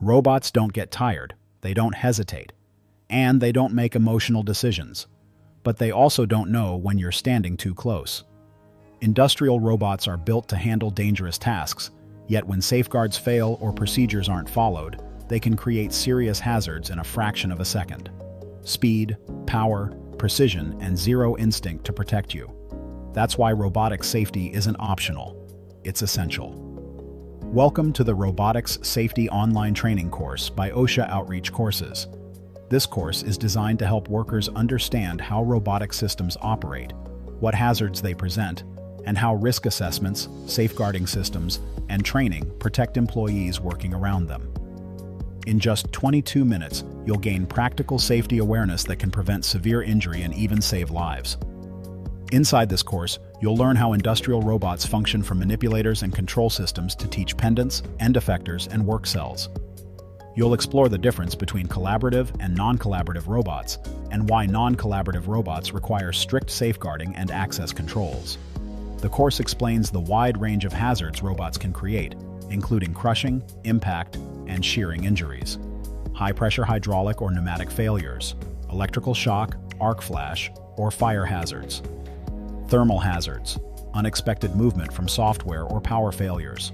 Robots don't get tired, they don't hesitate, and they don't make emotional decisions. But they also don't know when you're standing too close. Industrial robots are built to handle dangerous tasks, yet when safeguards fail or procedures aren't followed, they can create serious hazards in a fraction of a second. Speed, power, precision, and zero instinct to protect you. That's why robotics safety isn't optional, it's essential. Welcome to the Robotics Safety online training course by OSHA Outreach Courses. This course is designed to help workers understand how robotic systems operate, what hazards they present, and how risk assessments, safeguarding systems, and training protect employees working around them. In just 22 minutes, you'll gain practical safety awareness that can prevent severe injury and even save lives. Inside this course, you'll learn how industrial robots function from manipulators and control systems to teach pendants, end effectors, and work cells. You'll explore the difference between collaborative and non-collaborative robots, and why non-collaborative robots require strict safeguarding and access controls. The course explains the wide range of hazards robots can create, including crushing, impact, and shearing injuries, high-pressure hydraulic or pneumatic failures, electrical shock, arc flash, or fire hazards, thermal hazards, unexpected movement from software or power failures,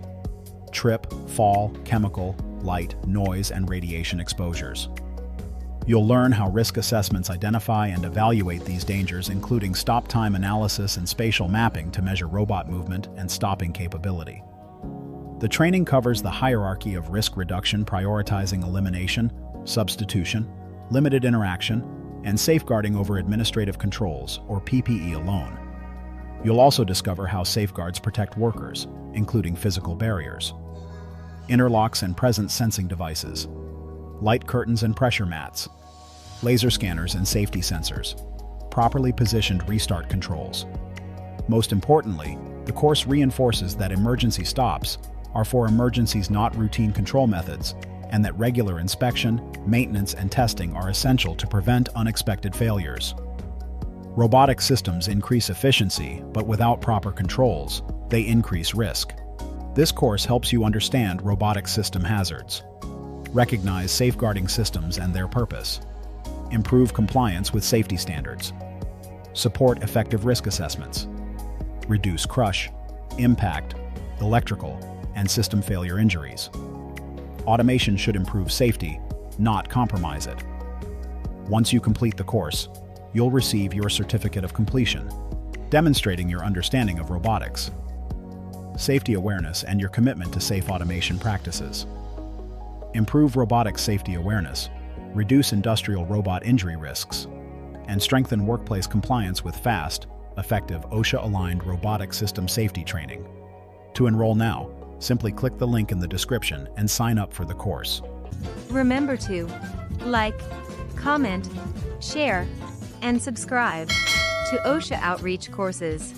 trip, fall, chemical, light, noise, and radiation exposures. You'll learn how risk assessments identify and evaluate these dangers, including stop time analysis and spatial mapping to measure robot movement and stopping capability. The training covers the hierarchy of risk reduction, prioritizing elimination, substitution, limited interaction, and safeguarding over administrative controls, or PPE alone. You'll also discover how safeguards protect workers, including physical barriers, interlocks and presence sensing devices, light curtains and pressure mats, laser scanners and safety sensors, properly positioned restart controls. Most importantly, the course reinforces that emergency stops are for emergencies, not routine control methods, and that regular inspection, maintenance, and testing are essential to prevent unexpected failures. Robotic systems increase efficiency, but without proper controls, they increase risk. This course helps you understand robotic system hazards, recognize safeguarding systems and their purpose, improve compliance with safety standards, support effective risk assessments, reduce crush, impact, electrical, and system failure injuries. Automation should improve safety, not compromise it. Once you complete the course, you'll receive your certificate of completion, demonstrating your understanding of robotics, safety awareness, and your commitment to safe automation practices. Improve robotic safety awareness, reduce industrial robot injury risks, and strengthen workplace compliance with fast, effective OSHA-aligned robotic system safety training. To enroll now, simply click the link in the description and sign up for the course. Remember to like, comment, share, and subscribe to OSHA Outreach Courses.